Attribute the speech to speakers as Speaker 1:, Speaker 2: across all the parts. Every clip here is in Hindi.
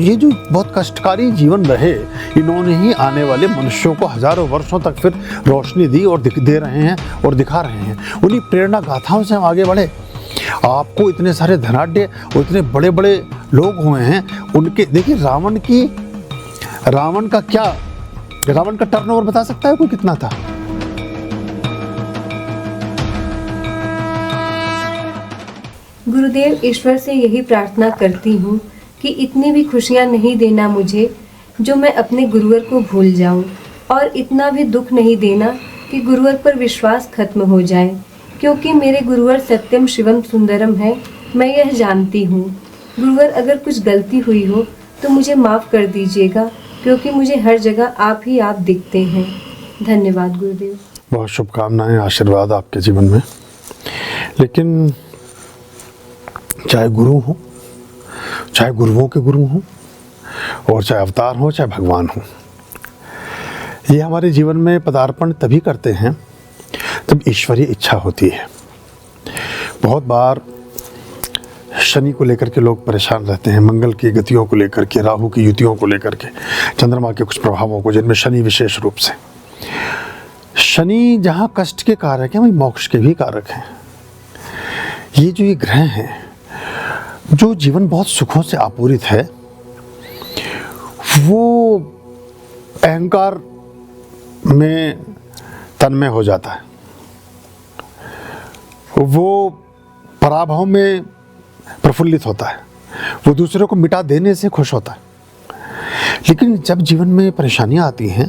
Speaker 1: ये जो बहुत कष्टकारी जीवन रहे, इन्होंने ही आने वाले मनुष्यों को हजारों वर्षों तक फिर रोशनी दी और दे रहे हैं और दिखा रहे हैं। उन्हीं प्रेरणा गाथाओं से हम आगे बढ़े। आपको इतने सारे धनाढ्य और इतने बड़े बड़े लोग हुए हैं, उनके देखिए रावण का टर्नओवर बता सकता है कोई कितना था?
Speaker 2: गुरुदेव, ईश्वर से यही प्रार्थना करती हूँ कि इतनी भी खुशियाँ नहीं देना मुझे जो मैं अपने गुरुवर को भूल जाऊँ, और इतना भी दुख नहीं देना कि गुरुवर पर विश्वास खत्म हो जाए, क्योंकि मेरे गुरुवर सत्यम शिवम सुंदरम है, मैं यह जानती हूँ। गुरुवर, अगर कुछ गलती हुई हो तो मुझे माफ़ कर दीजिएगा, क्योंकि मुझे हर जगह आप ही आप दिखते हैं। धन्यवाद गुरुदेव।
Speaker 1: बहुत शुभकामनाएं, आशीर्वाद आपके जीवन में। लेकिन चाहे गुरु हो, चाहे गुरुओं के गुरु हों, और चाहे अवतार हो, चाहे भगवान हो, ये हमारे जीवन में पदार्पण तभी करते हैं जब ईश्वरीय इच्छा होती है। बहुत बार शनि को लेकर के लोग परेशान रहते हैं, मंगल की गतियों को लेकर के, राहु की युतियों को लेकर के, चंद्रमा के कुछ प्रभावों को, जिनमें शनि विशेष रूप से। शनि जहाँ कष्ट के कारक हैं, वहीं मोक्ष के भी कारक हैं। ये जो ये ग्रह हैं, जो जीवन बहुत सुखों से आपूरित है, वो अहंकार में तन्मय हो जाता है, वो पराभव में प्रफुल्लित होता है, वो दूसरे को मिटा देने से खुश होता है। लेकिन जब जीवन में परेशानियां आती हैं,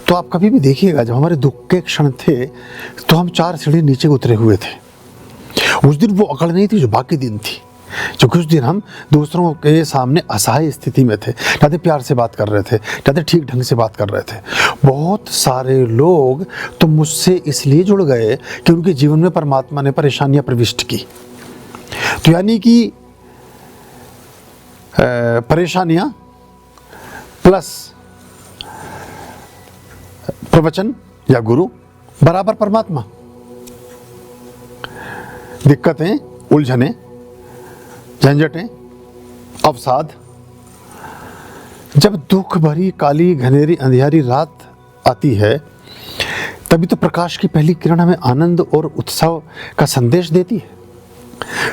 Speaker 1: तो आप कभी भी देखिएगा, जब हमारे दुख के क्षण थे तो हम 4 सीढ़ी नीचे उतरे हुए थे। उस दिन वो अकड़ नहीं थी जो बाकी दिन थी, जो कुछ दिन हम दूसरों के सामने असहाय स्थिति में थे, ज़्यादा प्यार से बात कर रहे थे, ज़्यादा ठीक ढंग से बात कर रहे थे। बहुत सारे लोग तो मुझसे इसलिए जुड़ गए कि उनके जीवन में परमात्मा ने परेशानियां प्रविष्ट की। तो यानी कि परेशानियां प्लस प्रवचन या गुरु बराबर परमात्मा। दिक्कतें, उलझने, झंझटें, अवसाद। जब दुख भरी काली घनेरी अंधियारी रात आती है, तभी तो प्रकाश की पहली किरण हमें आनंद और उत्सव का संदेश देती है।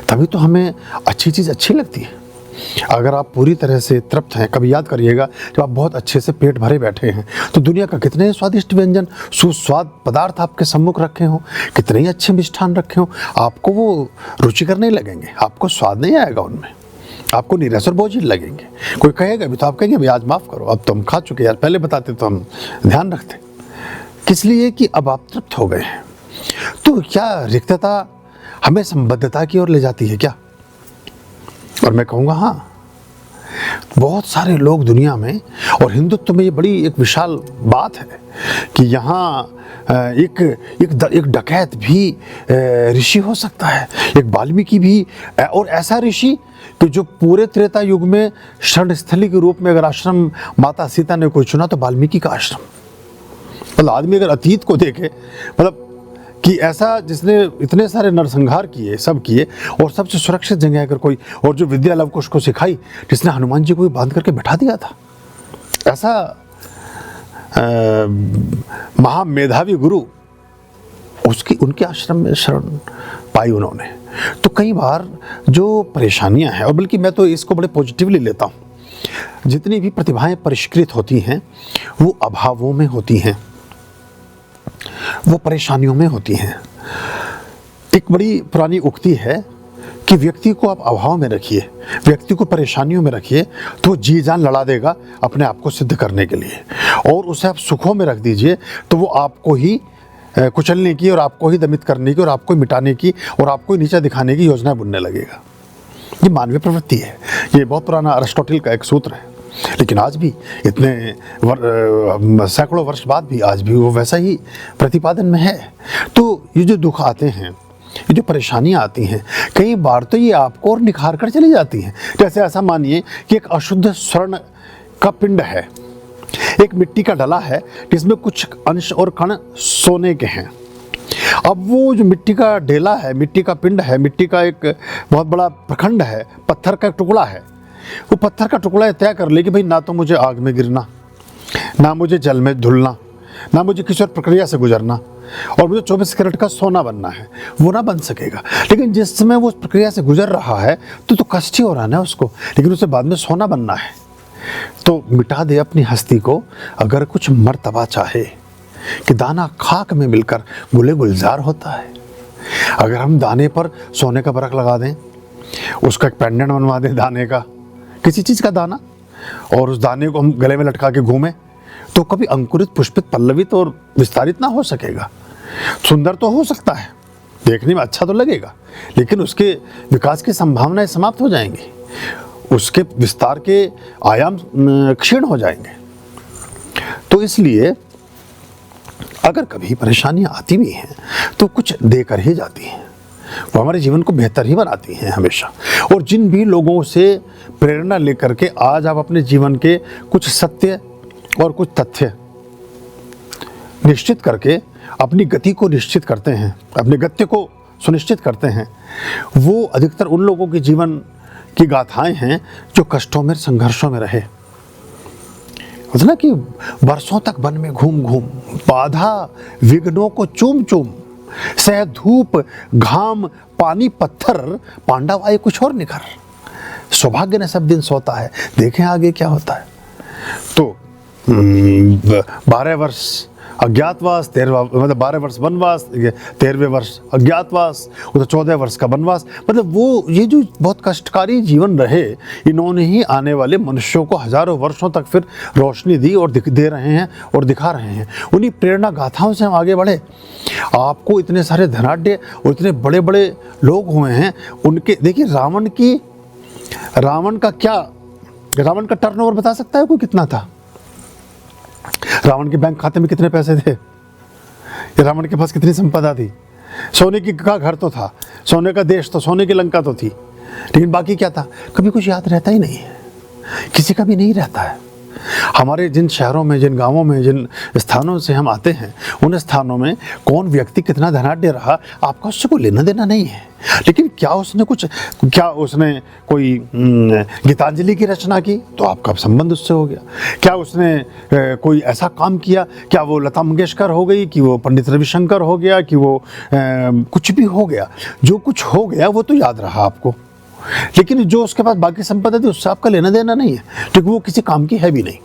Speaker 1: तभी तो हमें अच्छी चीज़ अच्छी लगती है। अगर आप पूरी तरह से तृप्त हैं, कभी याद करिएगा, जब आप बहुत अच्छे से पेट भरे बैठे हैं, तो दुनिया का कितने स्वादिष्ट व्यंजन, सुस्वाद पदार्थ आपके सम्मुख रखे हों, कितने ही अच्छे मिष्ठान रखे हों, आपको वो रुचिकर नहीं लगेंगे, आपको स्वाद नहीं आएगा उनमें, आपको नीरस और बोझिल लगेंगे। कोई कहेगा भी तो आप कहेंगे, भाई आज माफ़ करो, अब तो हम खा चुके, यार पहले बताते तो हम ध्यान रखते। किस लिए? कि अब आप तृप्त हो गए हैं। तो क्या रिक्तता हमें संबद्धता की ओर ले जाती है क्या? और मैं कहूँगा हाँ, बहुत सारे लोग दुनिया में, और हिंदुत्व में ये बड़ी एक विशाल बात है कि यहाँ एक डकैत भी ऋषि हो सकता है, एक वाल्मीकि भी, और ऐसा ऋषि कि जो पूरे त्रेता युग में शरणस्थली के रूप में अगर आश्रम माता सीता ने कोई चुना तो वाल्मीकि का आश्रम। मतलब आदमी अगर अतीत को देखे, मतलब कि ऐसा जिसने इतने सारे नरसंहार किए, सब किए, और सबसे सुरक्षित जगह अगर कोई, और जो विद्या लव कुश को सिखाई, जिसने हनुमान जी को भी बांध करके बैठा दिया था, ऐसा महामेधावी गुरु, उनके आश्रम में शरण पाई उन्होंने। तो कई बार जो परेशानियां हैं, और बल्कि मैं तो इसको बड़े पॉजिटिवली लेता हूँ, जितनी भी प्रतिभाएं परिष्कृत होती हैं वो अभावों में होती हैं, वो परेशानियों में होती हैं। एक बड़ी पुरानी उक्ति है कि व्यक्ति को आप अभाव में रखिए, व्यक्ति को परेशानियों में रखिए, तो वो जी जान लड़ा देगा अपने आप को सिद्ध करने के लिए। और उसे आप सुखों में रख दीजिए तो वो आपको ही कुचलने की, और आपको ही दमित करने की, और आपको ही मिटाने की, और आपको ही नीचा दिखाने की योजना बुनने लगेगा। ये मानवीय प्रवृत्ति है। ये बहुत पुराना अरिस्टोटल का एक सूत्र है। लेकिन आज भी इतने सैकड़ों वर्ष बाद भी आज भी वो वैसा ही प्रतिपादन में है। तो ये जो दुख आते हैं, ये जो परेशानियां आती हैं, कई बार तो ये आपको और निखार कर चली जाती हैं। जैसे ऐसा मानिए कि एक अशुद्ध स्वर्ण का पिंड है, एक मिट्टी का डला है जिसमें कुछ अंश और कण सोने के हैं। अब वो जो मिट्टी का डेला है, मिट्टी का पिंड है, मिट्टी का एक बहुत बड़ा प्रखंड है, पत्थर का एक टुकड़ा है, वो पत्थर का टुकड़ा तय कर ले कि भाई ना तो मुझे आग में गिरना, ना मुझे जल में धुलना, ना मुझे किसी और प्रक्रिया से गुजरना, और मुझे 24 कैरेट का सोना बनना है, वो ना बन सकेगा। लेकिन जिस समय वो उस प्रक्रिया से गुजर रहा है तो कष्ट ही हो रहा है ना उसको, लेकिन उसे बाद में सोना बनना है। तो मिटा दे अपनी हस्ती को अगर कुछ मर्तबा चाहे कि दाना खाक में मिलकर गुले गुलजार होता है। अगर हम दाने पर सोने का बरक लगा दें, उसका एक पेंडेंट बनवा दें दाने का, किसी चीज़ का दाना, और उस दाने को हम गले में लटका के घूमें, तो कभी अंकुरित, पुष्पित, पल्लवित और विस्तारित ना हो सकेगा। सुंदर तो हो सकता है, देखने में अच्छा तो लगेगा, लेकिन उसके विकास की संभावनाएं समाप्त हो जाएंगी, उसके विस्तार के आयाम क्षीण हो जाएंगे। तो इसलिए अगर कभी परेशानियां आती भी हैं तो कुछ देकर ही जाती हैं, वो हमारे जीवन को बेहतर ही बनाती हैं हमेशा। और जिन भी लोगों से प्रेरणा लेकर के आज आप अपने जीवन के कुछ सत्य और कुछ तथ्य निश्चित करके अपनी गति को निश्चित करते हैं, अपने गत्य को सुनिश्चित करते हैं, वो अधिकतर उन लोगों के जीवन की गाथाएं हैं जो कष्टों में, संघर्षों में रहे। मतलब कि वर्षों तक वन में घूम घूम, बाधा विघ्नों को चूम चूम, सह धूप घाम पानी पत्थर, पांडव आए कुछ और निखर, सौभाग्य ने सब दिन सोता है, देखें आगे क्या होता है। तो 12 वर्ष अज्ञातवास, 12 वर्ष वनवास, 13वें वर्ष अज्ञातवास, उधर 14 वर्ष का वनवास। मतलब वो ये जो बहुत कष्टकारी जीवन रहे, इन्होंने ही आने वाले मनुष्यों को हजारों वर्षों तक फिर रोशनी दी और दे रहे हैं और दिखा रहे हैं। उन्हीं प्रेरणा गाथाओं से हम आगे बढ़े। आपको इतने सारे धनाढ्य और इतने बड़े बड़े लोग हुए हैं, उनके देखिए रावण का टर्नओवर बता सकता है कोई कितना था? रावण के बैंक खाते में कितने पैसे थे? रावण के पास कितनी संपदा थी? सोने का घर तो था, सोने का देश तो, सोने की लंका तो थी, लेकिन बाकी क्या था? कभी कुछ याद रहता ही नहीं है, किसी का भी नहीं रहता है। हमारे जिन शहरों में, जिन गांवों में, जिन स्थानों से हम आते हैं, उन स्थानों में कौन व्यक्ति कितना धनाढ्य रहा, आपका उससे कोई लेना देना नहीं है। लेकिन क्या उसने कोई गीतांजलि की रचना की तो आपका संबंध उससे हो गया? क्या उसने कोई ऐसा काम किया, क्या वो लता मंगेशकर हो गई, कि वो पंडित रविशंकर हो गया, कि वो कुछ भी हो गया, जो कुछ हो गया वो तो याद रहा आपको, लेकिन जो उसके पास बाकी संपदा थी उससे आपका लेना देना नहीं है, क्योंकि वो किसी काम की है भी नहीं।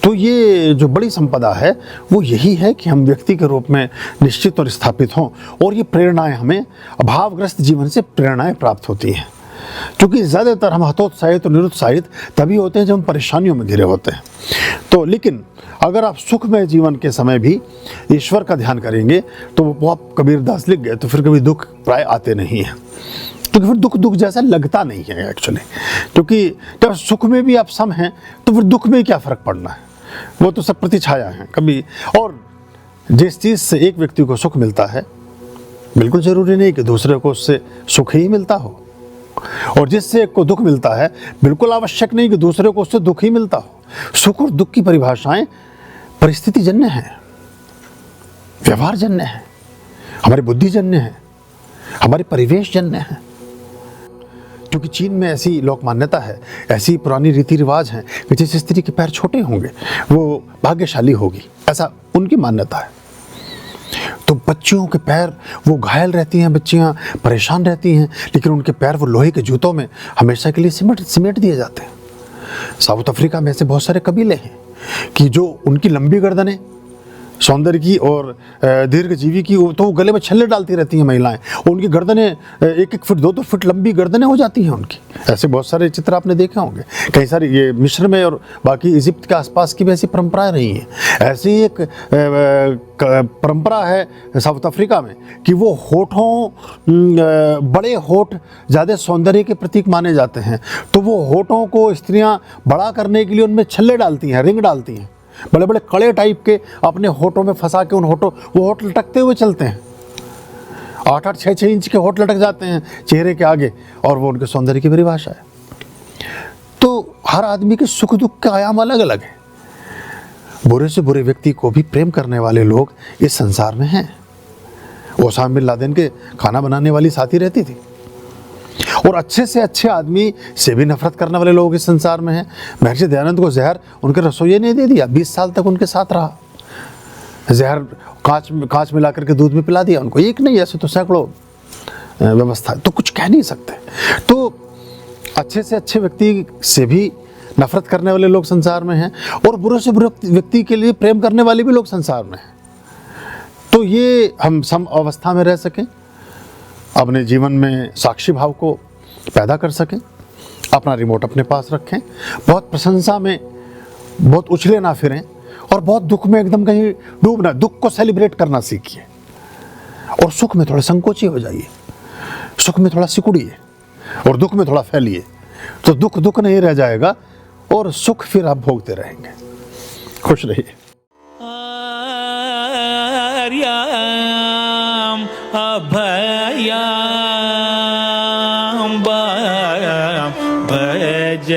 Speaker 1: तो ये जो बड़ी संपदा है वो यही है कि हम व्यक्ति के रूप में निश्चित और स्थापित हों, और ये प्रेरणाएं हमें अभावग्रस्त जीवन से प्रेरणाएं प्राप्त होती हैं। क्योंकि ज़्यादातर हम हतोत्साहित और निरुत्साहित तभी होते हैं जब हम परेशानियों में घिरे होते हैं। तो लेकिन अगर आप सुखमय जीवन के समय भी ईश्वर का ध्यान करेंगे तो वो आप कबीरदास लिख गए, तो फिर कभी दुख प्राय आते नहीं हैं, क्योंकि फिर दुख जैसा लगता नहीं है एक्चुअली। क्योंकि जब सुख में भी आप सम हैं तो फिर दुख में क्या फ़र्क पड़ना है, वो तो सब प्रतिछाया है कभी। और जिस चीज़ से एक व्यक्ति को सुख मिलता है, बिल्कुल ज़रूरी नहीं कि दूसरे को उससे सुख ही मिलता हो, और जिससे एक को दुख मिलता है, बिल्कुल आवश्यक नहीं कि दूसरे को उससे दुख ही मिलता हो। सुख और दुख की परिभाषाएं परिस्थिति जन्य हैं, व्यवहार जन्य है, हमारी बुद्धि जन्य है, हमारे परिवेश जन्य है। क्योंकि चीन में ऐसी लोक मान्यता है, ऐसी पुरानी रीति रिवाज हैं कि जिस स्त्री के पैर छोटे होंगे वो भाग्यशाली होगी, ऐसा उनकी मान्यता है। तो बच्चियों के पैर वो घायल रहती हैं, बच्चियां परेशान रहती हैं, लेकिन उनके पैर वो लोहे के जूतों में हमेशा के लिए सिमेट दिए जाते हैं। साउथ अफ्रीका में ऐसे बहुत सारे कबीले हैं कि जो उनकी लंबी गर्दनें सौंदर्य की और दीर्घजीवी की, तो वो गले में छल्ले डालती रहती हैं महिलाएं, और उनकी गर्दनें 1-1 फुट 2-2 फुट लंबी गर्दनें हो जाती हैं उनकी। ऐसे बहुत सारे चित्र आपने देखे होंगे। कई सारे ये मिस्र में और बाकी इजिप्ट के आसपास की भी ऐसी परंपराएं रही हैं। ऐसी एक परंपरा है साउथ अफ्रीका में कि वो होठों, बड़े होठ ज़्यादा सौंदर्य के प्रतीक माने जाते हैं, तो वो होठों को स्त्रियाँ बड़ा करने के लिए उनमें छल्ले डालती हैं, रिंग डालती हैं, बड़े बड़े कड़े टाइप के अपने होठों में फंसा के वो होठ लटकते हुए चलते हैं। 8-8, 6-6 इंच के होठ लटक जाते हैं चेहरे के आगे, और वो उनके सौंदर्य की परिभाषा है। तो हर आदमी के सुख दुख के आयाम अलग अलग है। बुरे से बुरे व्यक्ति को भी प्रेम करने वाले लोग इस संसार में हैं। ओसामा बिन लादेन के खाना बनाने वाली साथी रहती थी, और अच्छे से अच्छे आदमी से भी नफरत करने वाले लोग इस संसार में हैं। महर्षि दयानंद को जहर उनके रसोइये ने दे दिया, 20 साल तक उनके साथ रहा, जहर कांच मिला करके दूध में पिला दिया उनको। एक नहीं, ऐसे तो सैकड़ों व्यवस्था, तो कुछ कह नहीं सकते। तो अच्छे से अच्छे व्यक्ति से भी नफरत करने वाले लोग संसार में हैं, और बुरे से बुरे व्यक्ति के लिए प्रेम करने वाले भी लोग संसार में हैं। तो ये हम सम अवस्था में रह सकें, अपने जीवन में साक्षी भाव को पैदा कर सकें, अपना रिमोट अपने पास रखें, बहुत प्रशंसा में बहुत उछले ना फिरें, और बहुत दुख में एकदम कहीं डूबना, दुख को सेलिब्रेट करना सीखिए, और सुख में थोड़ा संकोची हो जाइए, सुख में थोड़ा सिकुड़िए, और दुख में थोड़ा फैलिए, तो दुख दुख नहीं रह जाएगा, और सुख फिर आप भोगते रहेंगे। खुश रहिए।
Speaker 3: आर्याम अभयाम भज